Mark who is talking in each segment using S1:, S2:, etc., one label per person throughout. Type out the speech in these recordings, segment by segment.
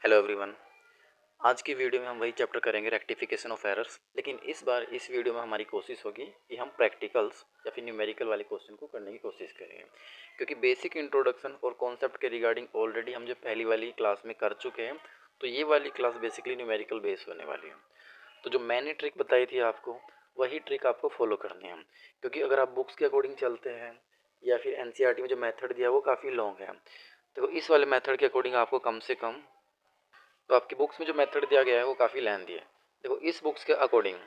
S1: Hello everyone. आज की video में हम वही चैप्टर करेंगे, रेक्टिफिकेशन ऑफ एरर्स। लेकिन इस बार इस वीडियो में हमारी कोशिश होगी कि हम प्रैक्टिकल्स या फिर न्यूमेरिकल वाले क्वेश्चन को करने की कोशिश करेंगे, क्योंकि बेसिक इंट्रोडक्शन और कॉन्सेप्ट के रिगार्डिंग ऑलरेडी हम जो पहली वाली क्लास में कर चुके हैं, तो ये वाली क्लास बेसिकली न्यूमेरिकल बेस होने वाली है। तो जो मैंने ट्रिक बताई थी आपको, वही ट्रिक आपको फॉलो करनी है, क्योंकि अगर आप बुक्स के अकॉर्डिंग चलते हैं या फिर एनसीईआरटी में जो मेथड दिया है वो काफ़ी लॉन्ग है। तो इस वाले मेथड के अकॉर्डिंग आपको कम से कम, तो आपकी बुक्स में जो मेथड दिया गया है वो काफ़ी लेंथी है। देखो इस बुक्स के अकॉर्डिंग,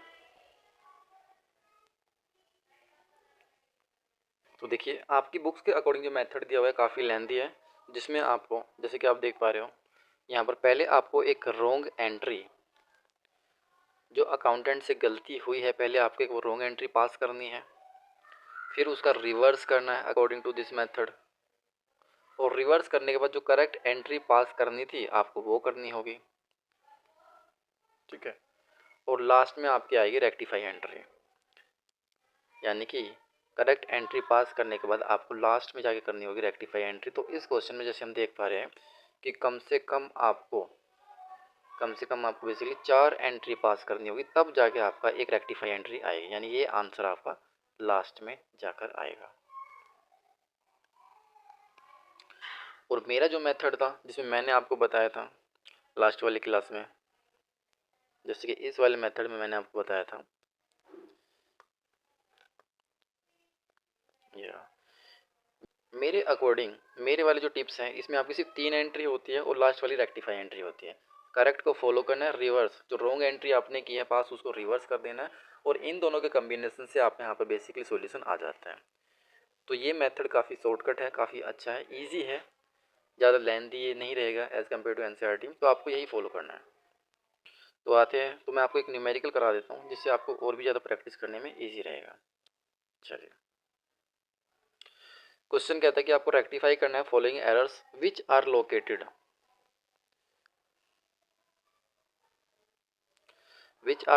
S1: तो देखिए आपकी बुक्स के अकॉर्डिंग जो मेथड दिया हुआ है काफ़ी लेंथी है, जिसमें आपको जैसे कि आप देख पा रहे हो यहाँ पर पहले आपको एक रॉन्ग एंट्री, जो अकाउंटेंट से गलती हुई है, पहले आपको एक वो रॉन्ग एंट्री पास करनी है, फिर उसका रिवर्स करना है अकॉर्डिंग टू दिस मेथड, और रिवर्स करने के बाद जो करेक्ट एंट्री पास करनी थी आपको वो करनी होगी, ठीक है। और लास्ट में आपकी आएगी रेक्टिफाई एंट्री, यानी कि करेक्ट एंट्री पास करने के बाद आपको लास्ट में जाके करनी होगी रेक्टिफाई एंट्री। तो इस क्वेश्चन में जैसे हम देख पा रहे हैं कि कम से कम आपको बेसिकली 4 एंट्री पास करनी होगी, तब जाके आपका एक रेक्टिफाई एंट्री आएगी, यानी ये आंसर आपका लास्ट में जाकर आएगा। और मेरा जो मेथड था जिसमें मैंने आपको बताया था लास्ट वाली क्लास में, जैसे कि इस वाले मेथड में मैंने आपको बताया था, या मेरे अकॉर्डिंग मेरे वाले जो टिप्स हैं इसमें आपकी सिर्फ 3 एंट्री होती है और लास्ट वाली रेक्टिफाई एंट्री होती है। करेक्ट को फॉलो करना है, रिवर्स जो रॉन्ग एंट्री आपने की है पास उसको रिवर्स कर देना है, और इन दोनों के कम्बिनेशन से आप यहाँ पर बेसिकली सॉल्यूशन आ जाता है। तो ये मेथड काफ़ी शॉर्टकट है, काफ़ी अच्छा है, ईजी है, ज़्यादा लेंथी ये नहीं रहेगा एज़ कम्पेयर टू एनसीईआरटी, तो आपको यही फॉलो करना है। तो आते हैं, तो मैं आपको एक न्यूमेरिकल करा देता हूँ जिससे आपको और भी ज़्यादा प्रैक्टिस करने में ईजी रहेगा। चलिए, क्वेश्चन कहता है कि आपको रेक्टिफाई करना है following errors which are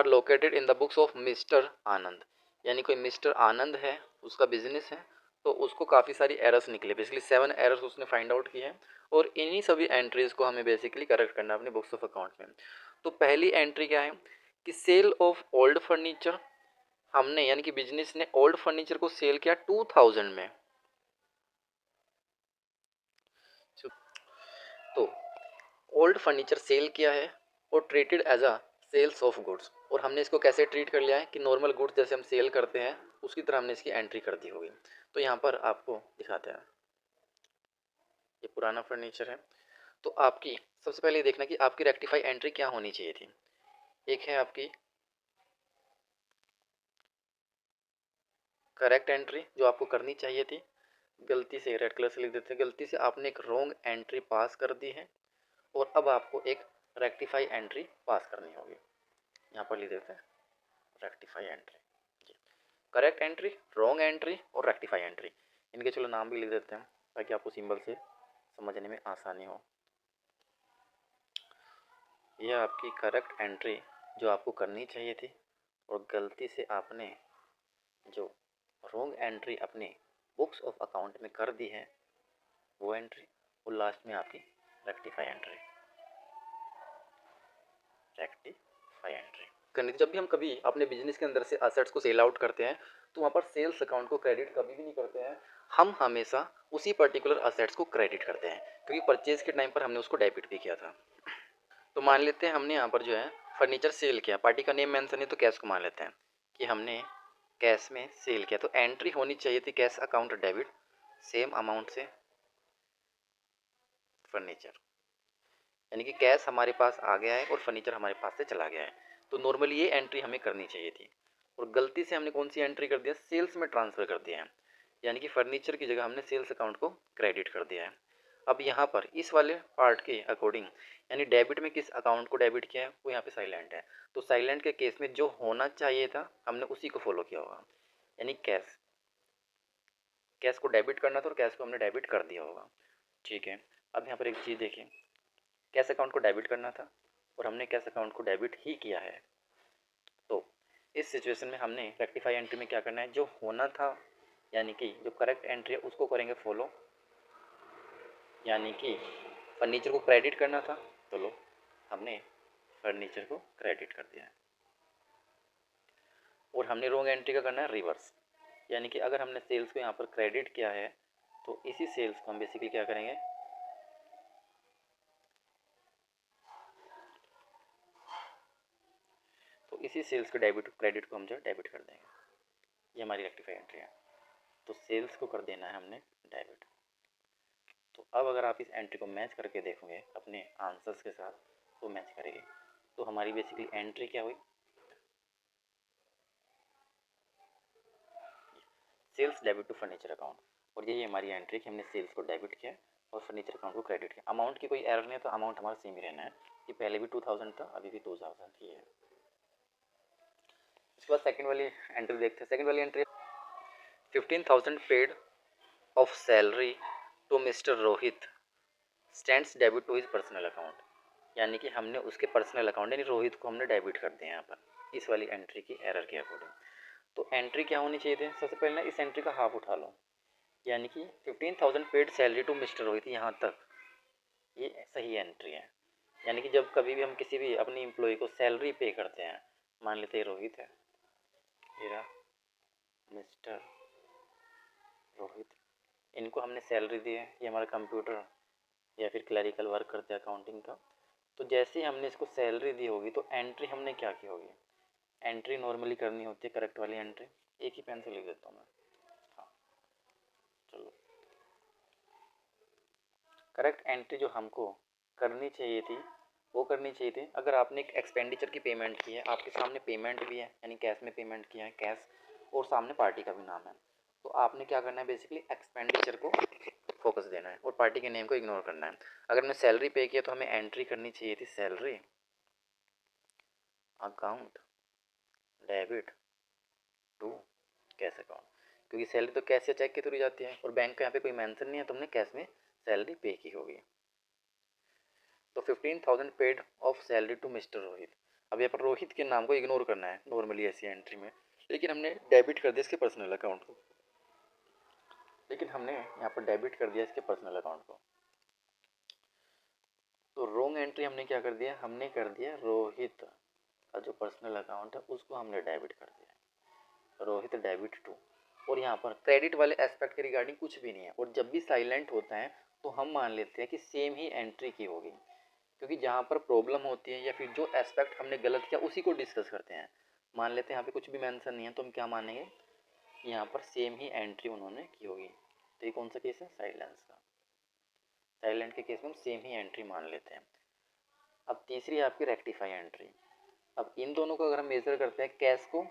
S1: located in the books of mister Anand. यानी कोई मिस्टर आनंद है, उसका बिजनेस है, तो उसको काफ़ी सारी एरर्स निकले, बेसिकली 7 एरर्स उसने फाइंड आउट किए हैं, और इन्हीं सभी एंट्रीज को हमें बेसिकली करेक्ट करना है अपने बुक्स ऑफ अकाउंट में। तो पहली एंट्री क्या है कि सेल ऑफ ओल्ड फर्नीचर, हमने यानी कि बिजनेस ने ओल्ड फर्नीचर को सेल किया 2000 में। तो ओल्ड फर्नीचर सेल किया है और treated as a sales of goods, और हमने इसको कैसे ट्रीट कर लिया है कि नॉर्मल गुड्स जैसे हम सेल करते हैं उसकी तरह हमने इसकी एंट्री कर दी होगी। तो यहाँ पर आपको दिखाते हैं, ये पुराना फर्नीचर है। तो आपकी सबसे पहले देखना कि आपकी रेक्टिफाई एंट्री क्या होनी चाहिए थी। एक है आपकी करेक्ट एंट्री जो आपको करनी चाहिए थी, गलती से रेड कलर से लिख देते हैं, गलती से आपने एक रॉन्ग एंट्री पास कर दी है, और अब आपको एक रेक्टिफाई एंट्री पास करनी होगी। यहाँ पर लिख देते हैं rectify entry, correct entry, wrong entry और रेक्टिफाई एंट्री। इनके चलो नाम भी लिख देते हैं ताकि आपको सिंबल से समझने में आसानी हो। यह आपकी करेक्ट एंट्री जो आपको करनी चाहिए थी, और गलती से आपने जो रॉन्ग एंट्री अपने बुक्स ऑफ अकाउंट में कर दी है वो एंट्री, और लास्ट में आपकी रेक्टिफाई एंट्री। रेक्टिफाई एंट्री करनी थी। जब भी हम कभी अपने बिजनेस के अंदर से असेट्स को सेल आउट करते हैं तो वहाँ पर सेल्स अकाउंट को क्रेडिट कभी भी नहीं करते हैं, हम हमेशा उसी पर्टिकुलर असेट्स को क्रेडिट करते हैं, क्योंकि परचेज के टाइम पर हमने उसको डेबिट भी किया था। तो मान लेते हैं हमने यहाँ पर जो है फर्नीचर सेल किया, पार्टी का नेम मेंशन है तो कैश को मान लेते हैं कि हमने कैश में सेल किया, तो एंट्री होनी चाहिए थी cash account debit same amount से फर्नीचर, यानी कि कैश हमारे पास आ गया है और फर्नीचर हमारे पास से चला गया है। तो नॉर्मली ये एंट्री हमें करनी चाहिए थी, और गलती से हमने कौन सी एंट्री कर दिया, सेल्स में ट्रांसफ़र कर दिया है, यानी कि फर्नीचर की जगह हमने सेल्स अकाउंट को क्रेडिट कर दिया है। अब यहाँ पर इस वाले पार्ट के अकॉर्डिंग, यानी डेबिट में किस अकाउंट को डेबिट किया है वो यहाँ पे साइलेंट है, तो साइलेंट के केस में जो होना चाहिए था हमने उसी को फॉलो किया होगा, यानी कैश, कैश को डेबिट करना था और कैश को हमने डेबिट कर दिया होगा, ठीक है। अब यहाँ पर एक चीज़ देखिए, कैश अकाउंट को डेबिट करना था और हमने कैश अकाउंट को डेबिट ही किया है, तो इस सिचुएशन में हमने रेक्टिफाई एंट्री में क्या करना है, जो होना था यानी कि जो करेक्ट एंट्री है उसको करेंगे फॉलो, यानी कि फर्नीचर को क्रेडिट करना था, तो लो हमने फर्नीचर को क्रेडिट कर दिया है। और हमने रॉन्ग एंट्री का करना है रिवर्स, यानी कि अगर हमने सेल्स को यहाँ पर क्रेडिट किया है तो इसी सेल्स को हम बेसिकली क्या करेंगे, तो इसी सेल्स के डेबिट क्रेडिट को हम जो है डेबिट कर देंगे। ये हमारी रेक्टिफाई एंट्री है। तो सेल्स को कर देना है हमने डेबिट। तो अब अगर आप इस एंट्री को मैच करके देखोगे अपने आंसर्स के साथ तो मैच करेगी। तो हमारी बेसिकली एंट्री क्या हुई, sales debit to furniture account, और यही हमारी एंट्री कि हमने सेल्स को डेबिट किया और फर्नीचर अकाउंट को क्रेडिट किया। अमाउंट की कोई एरर नहीं है, तो अमाउंट हमारा सेम ही रहना है। ये पहले भी 2000 था, अभी भी 2000 ही है। इसके बाद सेकंड वाली एंट्री देखते हैं। सेकंड वाली entry 15,000 paid off salary to mister Rohit stands debit to his personal account, यानी कि हमने उसके पर्सनल अकाउंट यानी रोहित को हमने डेबिट कर दिया यहाँ पर इस वाली एंट्री की एरर के अकॉर्डिंग। तो एंट्री क्या होनी चाहिए थी, सबसे पहले ना इस एंट्री का हाफ उठा लो, यानी कि 15,000 paid salary to mister Rohit, यहाँ तक ये सही एंट्री है। यानी कि जब कभी भी हम किसी भी अपनी एम्प्लॉय को सैलरी पे करते हैं, मान लेते हैं रोहित है, ये मिस्टर रोहित, इनको हमने सैलरी दी है, ये हमारा कंप्यूटर या फिर क्लरिकल वर्क करते हैं अकाउंटिंग का। तो जैसे ही हमने इसको सैलरी दी होगी तो एंट्री हमने क्या की होगी, एंट्री नॉर्मली करनी होती है करेक्ट वाली एंट्री। एक ही पेन से लिख देता हूँ मैं, हाँ चलो। करेक्ट एंट्री जो हमको करनी चाहिए थी वो करनी चाहिए थी, अगर आपने एक एक्सपेंडिचर की पेमेंट की है, आपके सामने पेमेंट भी है यानी कैश में पेमेंट किया है कैश, और सामने पार्टी का भी नाम है, तो आपने क्या करना है बेसिकली एक्सपेंडिचर को फोकस देना है और पार्टी के नेम को इग्नोर करना है। अगर हमने सैलरी पे किया तो हमें एंट्री करनी चाहिए थी salary account debit to cash account, क्योंकि सैलरी तो कैश या चेक के थ्रू जाती है और बैंक का यहाँ पे कोई मेंशन नहीं है, तो हमने कैश में सैलरी पे की होगी। तो 15,000 paid off salary to mister Rohit, अब यहाँ पर रोहित के नाम को इग्नोर करना है नॉर्मली ऐसी एंट्री में, लेकिन हमने डेबिट कर दिया इसके पर्सनल अकाउंट को, लेकिन हमने यहाँ पर डेबिट कर दिया इसके पर्सनल अकाउंट को। तो रॉन्ग एंट्री हमने क्या कर दिया, हमने कर दिया रोहित का जो पर्सनल अकाउंट है उसको हमने डेबिट कर दिया, रोहित डेबिट टू, और यहाँ पर क्रेडिट वाले एस्पेक्ट के रिगार्डिंग कुछ भी नहीं है, और जब भी साइलेंट होता है तो हम मान लेते हैं कि सेम ही एंट्री की होगी, क्योंकि जहाँ पर प्रॉब्लम होती है या फिर जो एस्पेक्ट हमने गलत किया उसी को डिस्कस करते हैं। मान लेते हैं यहाँ पे कुछ भी मेंशन नहीं है तो हम क्या मानेंगे, यहाँ पर सेम ही एंट्री उन्होंने की होगी। तो ये कौन सा केस है, साइलेंस का। साइलेंट के केस में हम सेम ही एंट्री मान लेते हैं। अब तीसरी है आपकी रेक्टिफाई एंट्री। अब इन दोनों को अगर हम मेजर करते हैं, कैश को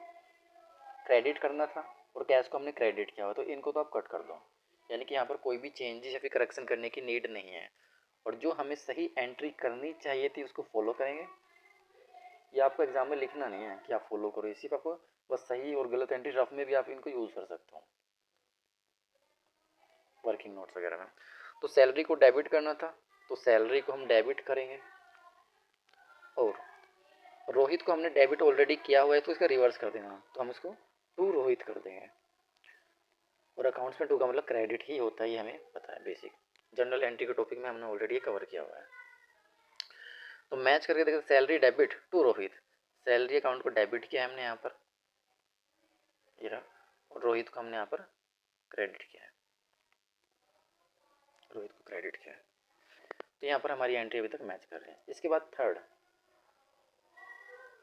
S1: क्रेडिट करना था और कैश को हमने क्रेडिट किया हुआ, तो इनको तो आप कट कर दो, यानी कि यहाँ पर कोई भी चेंजेस या फिर करेक्शन करने की नीड नहीं है, और जो हमें सही एंट्री करनी चाहिए थी उसको फॉलो करेंगे। ये आपको एग्जाम में लिखना नहीं है कि आप फॉलो करो, इसी पर आपको बस सही और गलत एंट्री रफ में भी आप इनको यूज़ कर सकते हो वर्किंग नोट्स वगैरह में। तो सैलरी को डेबिट करना था तो सैलरी को हम डेबिट करेंगे, और रोहित को हमने डेबिट ऑलरेडी किया हुआ है तो इसका रिवर्स कर देना, तो हम इसको टू रोहित कर देंगे, और अकाउंट्स में टू का मतलब क्रेडिट ही होता है, ये हमें पता है बेसिक जनरल एंट्री के टॉपिक में हमने ऑलरेडी कवर किया हुआ है। तो मैच करके देखते salary debit to Rohit, salary account को डेबिट किया हमने यहाँ पर, ये रहा, और रोहित को हमने यहाँ पर क्रेडिट किया है, रोहित को क्रेडिट किया है। तो यहाँ पर हमारी एंट्री अभी तक मैच कर रहे हैं। इसके बाद थर्ड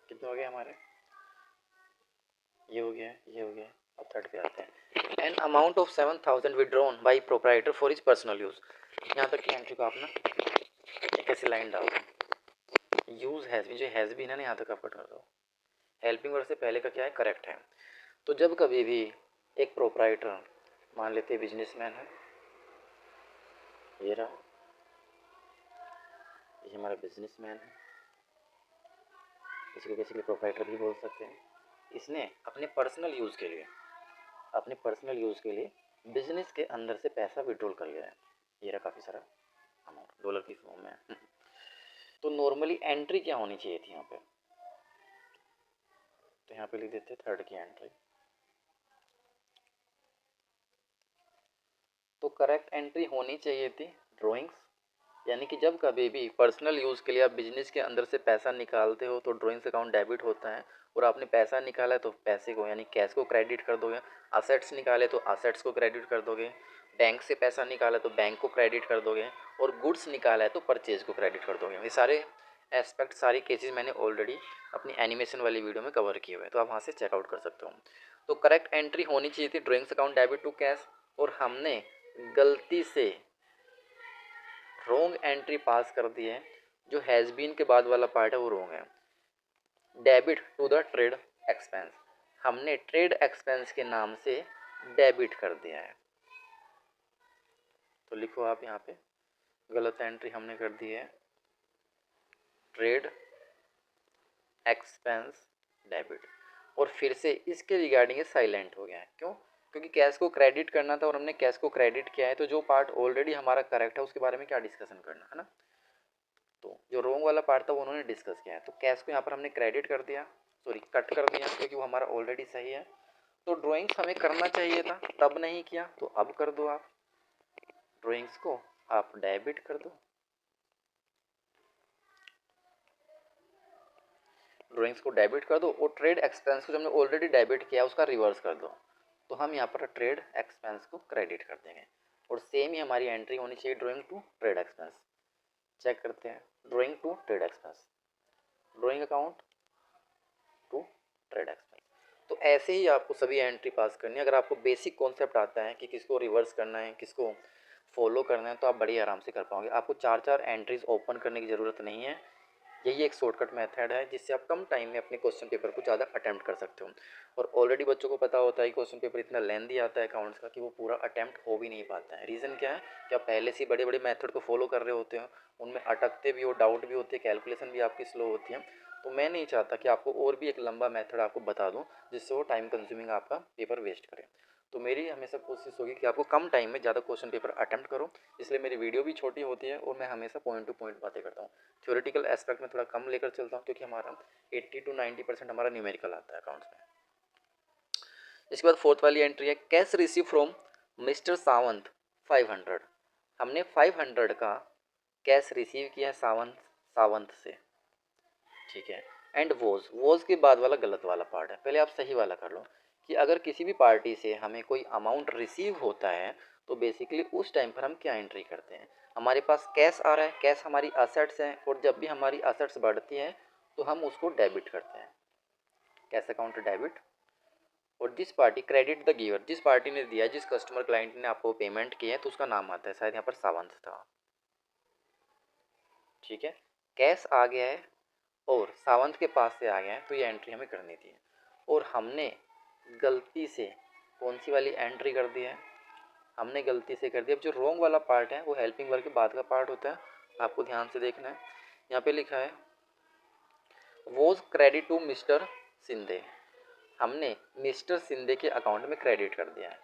S1: कितने हो गए हमारे, ये हो गया ये हो गया। अब थर्ड पे आते हैं, an amount of 7,000 withdrawn by proprietor for his personal use. यहाँ तक की एंट्री को आप ना एक ऐसी लाइन डाल दो, यूज़ हैज़ बीन, जो हैज़ बीन है ना यहाँ तक आप कट कर दो, हेल्पिंग वर्ड से पहले का क्या है, करेक्ट है। तो जब कभी भी एक प्रोप्राइटर, मान लेते हैं बिजनेसमैन है, ये रहा, ये हमारा बिजनेसमैन है, इसको बेसिकली प्रोप्राइटर भी बोल सकते हैं, इसने अपने पर्सनल यूज़ के लिए, अपने पर्सनल यूज़ के लिए बिजनेस के अंदर से पैसा विड्रॉल कर लिया है, ये रहा काफ़ी सारा अमाउंट डॉलर की फॉर्म में। तो नॉर्मली एंट्री क्या होनी चाहिए थी यहाँ पे, तो यहाँ पे लिख देते थर्ड की एंट्री। तो करेक्ट एंट्री होनी चाहिए थी ड्राइंग्स यानी कि जब कभी भी पर्सनल यूज़ के लिए आप बिजनेस के अंदर से पैसा निकालते हो तो ड्राइंग्स अकाउंट डेबिट होता है, और आपने पैसा निकाला है तो पैसे को यानी कैश को क्रेडिट कर दोगे, असेट्स निकाले तो असेट्स को क्रेडिट कर दोगे, बैंक से पैसा निकाला तो बैंक को क्रेडिट कर दोगे, और गुड्स निकाला है तो परचेज को क्रेडिट कर दोगे। ये सारे एस्पेक्ट, सारी केसेस मैंने ऑलरेडी अपनी एनिमेशन वाली वीडियो में कवर किए हुए हैं, तो आप वहाँ से चेकआउट कर सकते हो। तो करेक्ट एंट्री होनी चाहिए थी drawings account debit to cash, और हमने गलती से रोंग एंट्री पास कर दी है। जो हैज़ बीन के बाद वाला पार्ट है वो रोंग है। Debit to the trade expense, हमने ट्रेड एक्सपेंस के नाम से डेबिट कर दिया है। तो लिखो आप यहाँ पे, गलत एंट्री हमने कर दी है ट्रेड एक्सपेंस डेबिट, और फिर से इसके रिगार्डिंग साइलेंट हो गया है। क्यों? क्योंकि कैश को क्रेडिट करना था और हमने कैश को क्रेडिट किया है, तो जो पार्ट ऑलरेडी हमारा करेक्ट है उसके बारे में क्या डिस्कशन करना है ना। तो जो रोंग वाला पार्ट था वो उन्होंने डिस्कस किया है, तो कैश को यहाँ पर हमने क्रेडिट कर दिया, सॉरी कट कर दिया, क्योंकि वो हमारा ऑलरेडी सही है। तो ड्राइंग्स हमें करना चाहिए था, तब नहीं किया तो अब कर दो। आप ड्राइंग्स को आप डेबिट कर दो, ड्राइंग्स को डेबिट कर दो, और ट्रेड एक्सपेंस को जो हमने ऑलरेडी डेबिट किया उसका रिवर्स कर दो। तो हम यहाँ पर ट्रेड एक्सपेंस को क्रेडिट कर देंगे, और सेम ही हमारी एंट्री होनी चाहिए drawing to trade expense. Check करते हैं, drawing to trade expense, drawing account to trade expense. तो ऐसे ही आपको सभी एंट्री पास करनी है। अगर आपको बेसिक कॉन्सेप्ट आता है कि किसको रिवर्स करना है, किसको फॉलो करना है, तो आप बड़ी आराम से कर पाओगे। आपको 4-4 एंट्रीज ओपन करने की ज़रूरत नहीं है। यही एक शॉर्टकट मेथड है जिससे आप कम टाइम में अपने क्वेश्चन पेपर को ज़्यादा अटैम्प्ट कर सकते हो। और ऑलरेडी बच्चों को पता होता है कि क्वेश्चन पेपर इतना लेंदी आता है अकाउंट्स का कि वो पूरा अटैम्प्ट हो भी नहीं पाता है। रीज़न क्या है कि आप पहले से बड़े बड़े मेथड को फॉलो कर रहे होते हो, उनमें अटकते भी हो, डाउट भी होते हैं, कैलकुलेशन भी आपकी स्लो होती है। तो मैं नहीं चाहता कि आपको और भी एक लंबा मेथड आपको बता दूं जिससे वो टाइम कंज्यूमिंग आपका पेपर वेस्ट करे। तो मेरी हमेशा कोशिश होगी कि आपको कम टाइम में ज़्यादा क्वेश्चन पेपर अटैम्प्ट करो, इसलिए मेरी वीडियो भी छोटी होती है और मैं हमेशा पॉइंट टू पॉइंट बातें करता हूँ। थ्योरेटिकल एस्पेक्ट में थोड़ा कम लेकर चलता हूँ, क्योंकि हमारा 80 to 90% हमारा न्यूमेरिकल आता है अकाउंट्स में। इसके बाद फोर्थ वाली एंट्री है cash receive from mister Sawant 500। हमने 500 का कैश रिसीव किया है सावंत से, ठीक है। एंड वोज के बाद वाला गलत वाला पार्ट है, पहले आप सही वाला कर लो कि अगर किसी भी पार्टी से हमें कोई अमाउंट रिसीव होता है तो बेसिकली उस टाइम पर हम क्या एंट्री करते हैं। हमारे पास कैश आ रहा है, कैश हमारी असेट्स हैं, और जब भी हमारी असेट्स बढ़ती हैं तो हम उसको डेबिट करते हैं, कैश अकाउंट डेबिट। और जिस पार्टी क्रेडिट द गिवर, जिस पार्टी ने दिया, जिस कस्टमर क्लाइंट ने आपको पेमेंट किया है तो उसका नाम आता है, शायद यहाँ पर सावंत था, ठीक है। कैश आ गया है और सावंत के पास से आ गया है, तो ये एंट्री हमें करनी थी, और हमने गलती से कौन सी वाली एंट्री कर दी है, हमने गलती से कर दिया। अब जो रोंग वाला पार्ट है वो हेल्पिंग वर्ब के बाद का पार्ट होता है, आपको ध्यान से देखना है। यहाँ पे लिखा है was credit to mister Sindhe, हमने मिस्टर सिंधे के अकाउंट में क्रेडिट कर दिया है।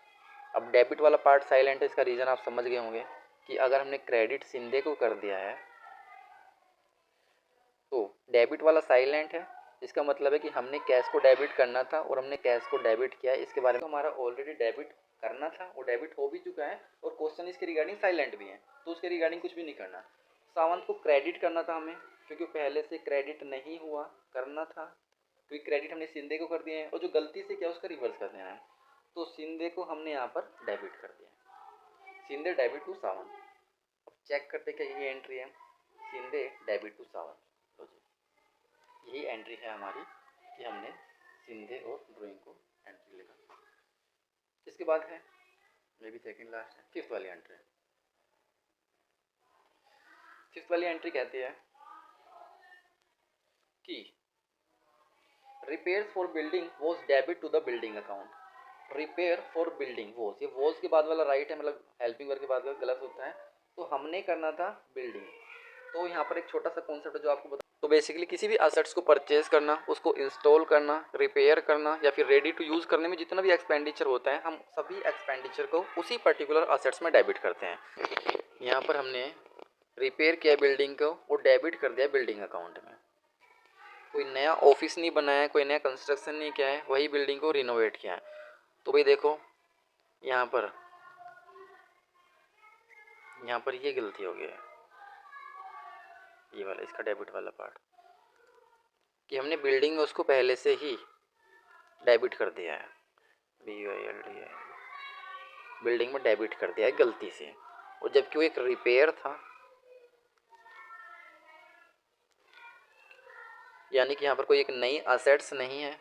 S1: अब डेबिट वाला पार्ट साइलेंट है, इसका रीज़न आप समझ गए होंगे कि अगर हमने क्रेडिट सिंधे को कर दिया है तो डेबिट वाला साइलेंट है, इसका मतलब है कि हमने कैश को डेबिट करना था और हमने कैश को डेबिट किया है। इसके बारे में हमारा ऑलरेडी डेबिट करना था, वो डेबिट हो भी चुका है, और क्वेश्चन इसके रिगार्डिंग साइलेंट भी है, तो उसके रिगार्डिंग कुछ भी नहीं करना। सावंत को क्रेडिट करना था हमें, क्योंकि पहले से क्रेडिट नहीं हुआ, करना था, क्योंकि क्रेडिट हमने सिंधे को कर दिया है, और जो गलती से किया उसका रिवर्स कर देना है। तो सिंधे को हमने यहाँ पर डेबिट कर दिया, सिंधे डेबिट टू सावंत। अब चेक करते क्या ये एंट्री है, सिंधे डेबिट टू सावंत, यही एंट्री है हमारी कि हमने सिंधे और ड्राइंग को एंट्री लिखा। इसके बाद है मे बी सेकेंड लास्ट है, फिफ्थ वाली एंट्री। फिफ्थ वाली एंट्री कहती है कि repairs for building was debit to the building account. Repair for building was, ये वॉज के बाद वाला राइट है, मतलब हेल्पिंग वर्ब के बाद वाला गलत होता है, तो हमने करना था बिल्डिंग। तो यहाँ पर एक छोटा सा कॉन्सेप्ट है जो आपको बता, तो बेसिकली किसी भी असेट्स को परचेज करना, उसको इंस्टॉल करना, रिपेयर करना या फिर रेडी टू यूज़ करने में जितना भी एक्सपेंडिचर होता है, हम सभी एक्सपेंडिचर को उसी पर्टिकुलर असेट्स में डेबिट करते हैं। यहाँ पर हमने रिपेयर किया बिल्डिंग को और डेबिट कर दिया बिल्डिंग अकाउंट में। कोई नया ऑफिस नहीं बनाया है, कोई नया कंस्ट्रक्शन नहीं किया है, वही बिल्डिंग को रिनोवेट किया है। तो भाई देखो यहाँ पर ये गलती हो गई है, ये वाला इसका डेबिट वाला पार्ट, कि हमने बिल्डिंग में उसको पहले से ही डेबिट कर दिया है, BYLD बिल्डिंग में डेबिट कर दिया है गलती से, और जबकि वो एक रिपेयर था, यानी कि यहाँ पर कोई एक नई असेट्स नहीं है,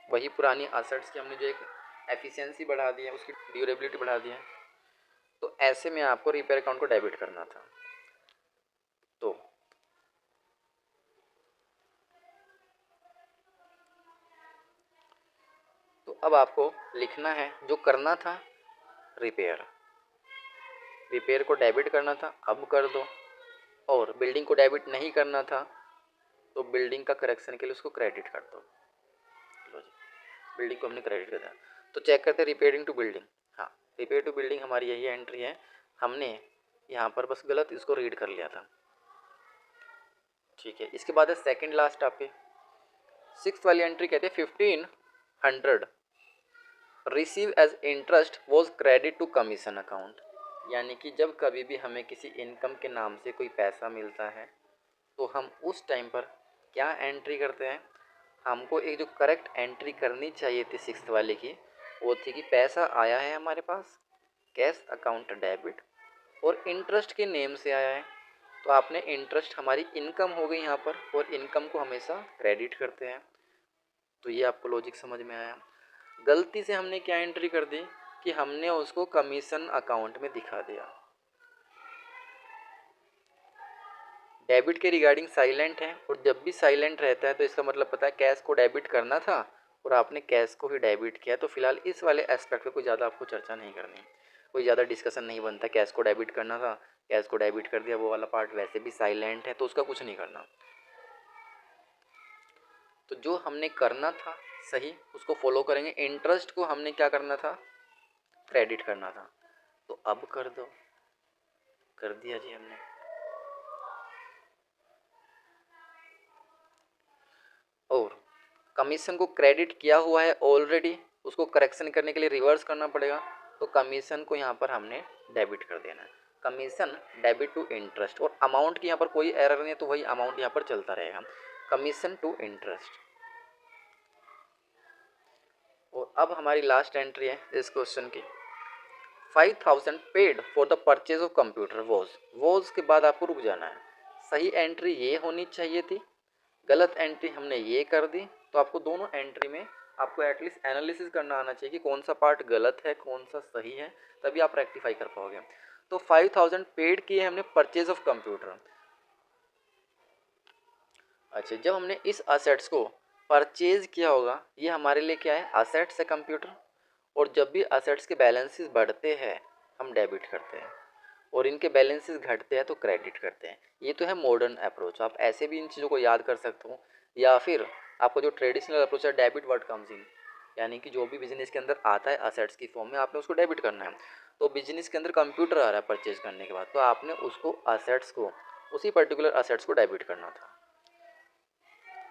S1: वही पुरानी असेट्स की हमने जो एक एफिशिएंसी बढ़ा दी है, उसकी ड्यूरेबिलिटी बढ़ा दी है। तो ऐसे में आपको रिपेयर अकाउंट को डेबिट करना था। तो अब आपको लिखना है जो करना था रिपेयर को डेबिट करना था, अब कर दो, और बिल्डिंग को डेबिट नहीं करना था तो बिल्डिंग का करेक्शन के लिए उसको क्रेडिट कर दो। लो जी, बिल्डिंग को हमने क्रेडिट कर दिया। तो चेक करते हैं रिपेयरिंग टू बिल्डिंग। हाँ, रिपेयर टू बिल्डिंग हमारी यही एंट्री है, हमने यहाँ पर बस गलत इसको रीड कर लिया था। ठीक है, इसके बाद है सेकंड लास्ट आपके 6th वाली एंट्री, कहते हैं 1500 receive as interest was credit to commission account. यानी कि जब कभी भी हमें किसी इनकम के नाम से कोई पैसा मिलता है तो हम उस टाइम पर क्या एंट्री करते हैं, हमको एक जो करेक्ट एंट्री करनी चाहिए थी 6th वाले की, वो थी कि पैसा आया है हमारे पास, कैश अकाउंट डेबिट, और इंटरेस्ट के नेम से आया है, तो आपने इंटरेस्ट हमारी इनकम हो गई यहाँ पर, और इनकम को हमेशा क्रेडिट करते हैं। तो ये आपको लॉजिक समझ में आया। गलती से हमने क्या एंट्री कर दी कि हमने उसको कमीशन अकाउंट में दिखा दिया। डेबिट के रिगार्डिंग साइलेंट है, और जब भी साइलेंट रहता है तो इसका मतलब पता है कैश को डेबिट करना था और आपने कैश को ही डेबिट किया। तो फिलहाल इस वाले एस्पेक्ट पे कोई ज़्यादा आपको चर्चा नहीं करनी, कोई ज़्यादा डिस्कशन नहीं बनता। कैश को डेबिट करना था, कैश को डेबिट कर दिया, वो वाला पार्ट वैसे भी साइलेंट है तो उसका कुछ नहीं करना। तो जो हमने करना था सही उसको फॉलो करेंगे। इंटरेस्ट को हमने क्या करना था, क्रेडिट करना था, तो अब कर दो, कर दिया जी हमने। और कमीशन को क्रेडिट किया हुआ है ऑलरेडी, उसको करेक्शन करने के लिए रिवर्स करना पड़ेगा, तो कमीशन को यहाँ पर हमने डेबिट कर देना है। कमीशन डेबिट टू इंटरेस्ट, और अमाउंट की यहाँ पर कोई एरर नहीं है तो वही अमाउंट यहाँ पर चलता रहेगा, कमीशन टू इंटरेस्ट। और अब हमारी लास्ट एंट्री है इस क्वेश्चन की, 5000 paid for the purchase of computer was के बाद आपको रुक जाना है। सही एंट्री ये होनी चाहिए थी, गलत एंट्री हमने ये कर दी। तो आपको दोनों एंट्री में आपको एटलीस्ट एनालिसिस करना आना चाहिए कि कौन सा पार्ट गलत है कौन सा सही है, तभी आप रेक्टिफाई कर पाओगे। तो 5000 पेड किए हमने परचेज ऑफ कंप्यूटर। अच्छा, जब हमने इस असेट्स को परचेज किया होगा, ये हमारे लिए क्या है, असेट्स है कंप्यूटर, और जब भी असेट्स के बैलेंसेस बढ़ते हैं हम डेबिट करते हैं, और इनके बैलेंसेस घटते हैं तो क्रेडिट करते हैं। ये तो है मॉडर्न अप्रोच, आप ऐसे भी इन चीज़ों को याद कर सकते हो, या फिर आपको जो ट्रेडिशनल अप्रोच है डेबिट वर्ड कम्स इन, यानी कि जो भी बिजनेस के अंदर आता है असेट्स की फॉर्म में आपने उसको डेबिट करना है। तो बिजनेस के अंदर कंप्यूटर आ रहा है परचेज करने के बाद, तो आपने उसको असेट्स को, उसी पर्टिकुलर असेट्स को डेबिट करना था।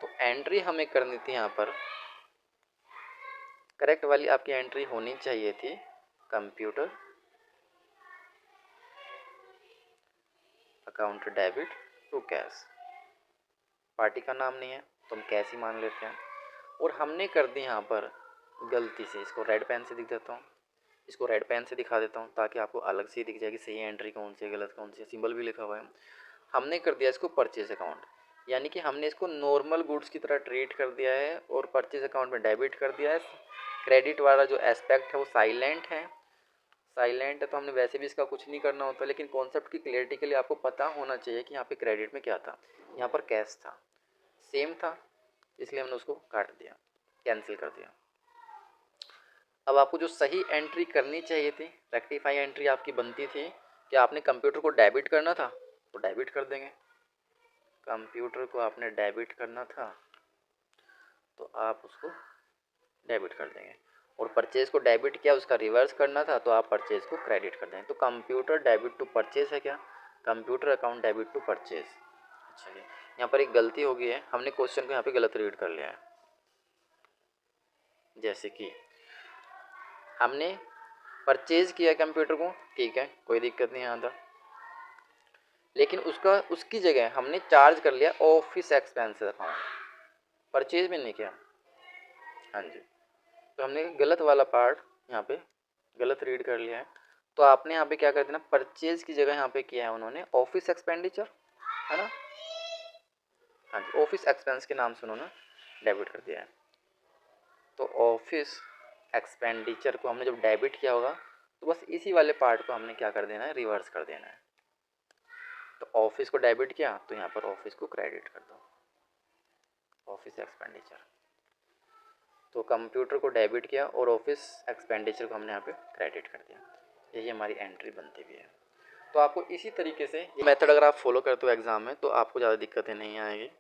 S1: तो एंट्री हमें करनी थी यहाँ पर, करेक्ट वाली आपकी एंट्री होनी चाहिए थी, computer account debit to cash. Party का नाम नहीं है तो हम कैश ही मान लेते हैं। और हमने कर दी यहाँ पर गलती से, इसको रेड पेन से दिख देता हूँ, इसको रेड पेन से दिखा देता हूँ ताकि आपको अलग से दिख जाए कि सही एंट्री कौन सी है गलत कौन सी है, सिंबल भी लिखा हुआ है। हमने कर दिया इसको परचेज अकाउंट, यानी कि हमने इसको नॉर्मल गुड्स की तरह ट्रीट कर दिया है और परचेज अकाउंट में डेबिट कर दिया है। क्रेडिट वाला जो एस्पेक्ट है वो साइलेंट है, साइलेंट है तो हमने वैसे भी इसका कुछ नहीं करना होता, लेकिन कॉन्सेप्ट की क्लियरिटी के लिए आपको पता होना चाहिए कि यहाँ पे क्रेडिट में क्या था। यहाँ पर कैश था, सेम था, इसलिए हमने उसको काट दिया, कैंसिल कर दिया। अब आपको जो सही एंट्री करनी चाहिए थी, रेक्टिफाई एंट्री आपकी बनती थी कि आपने कंप्यूटर को डेबिट करना था तो डेबिट कर देंगे, कंप्यूटर को आपने डेबिट करना था तो आप उसको डेबिट कर देंगे, और परचेज को डेबिट किया उसका रिवर्स करना था तो आप परचेज को क्रेडिट कर देंगे। तो कंप्यूटर डेबिट टू परचेज है क्या, computer account debit to purchase. अच्छा जी, यहाँ पर एक गलती हो गई है, हमने क्वेश्चन को यहाँ पे गलत रीड कर लिया है। जैसे कि हमने परचेज किया कंप्यूटर को, ठीक है कोई दिक्कत नहीं आता, लेकिन उसकी जगह हमने चार्ज कर लिया ऑफिस एक्सपेंसेस अकाउंट, परचेज में नहीं किया। हाँ जी, तो हमने गलत वाला पार्ट यहाँ पे गलत रीड कर लिया है। तो आपने यहाँ पे क्या कर देना, परचेज की जगह यहाँ पे किया है उन्होंने ऑफिस एक्सपेंडिचर, है ना। हाँ जी, ऑफिस एक्सपेंस के नाम से उन्होंने डेबिट कर दिया है। तो ऑफिस एक्सपेंडिचर को हमने जब डेबिट किया होगा तो बस इसी वाले पार्ट को हमने क्या कर देना है, रिवर्स कर देना है। तो ऑफिस को डेबिट किया तो यहाँ पर ऑफिस को क्रेडिट कर दो, ऑफिस एक्सपेंडिचर। तो कंप्यूटर को डेबिट किया और ऑफिस एक्सपेंडिचर को हमने यहाँ पे क्रेडिट कर दिया। यही हमारी एंट्री बनती भी है। तो आपको इसी तरीके से ये मेथड अगर आप फॉलो करते हो एग्जाम में तो आपको ज़्यादा दिक्कतें नहीं आएगी।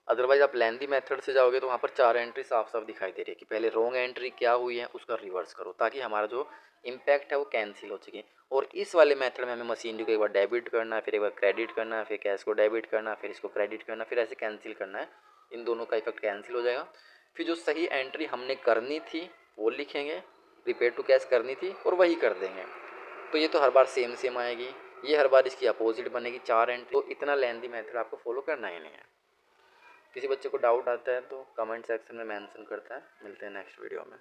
S1: अदरवाइज आप लेंदी मेथड से जाओगे तो वहाँ पर 4 एंट्री साफ साफ दिखाई दे रही है कि पहले रॉन्ग एंट्री क्या हुई है उसका रिवर्स करो, ताकि हमारा जो इम्पैक्ट है वो कैंसिल हो सके। और इस वाले मेथड में हमें मशीनरी को एक बार डेबिट करना है, फिर एक बार क्रेडिट करना है, फिर कैश को डेबिट करना है, फिर इसको क्रेडिट करना है, फिर ऐसे कैंसिल करना है। इन दोनों का इफेक्ट कैंसिल हो जाएगा। फिर जो सही एंट्री हमने करनी थी वो लिखेंगे, प्रीपेड टू कैश करनी थी और वही कर देंगे। तो ये तो हर बार सेम सेम आएगी, ये हर बार इसकी अपोजिट बनेगी 4 एंट्री। तो इतना लेंथी मेथड आपको फॉलो करना ही नहीं है। किसी बच्चे को डाउट आता है तो कमेंट सेक्शन में मेंशन करता है। मिलते हैं नेक्स्ट वीडियो में।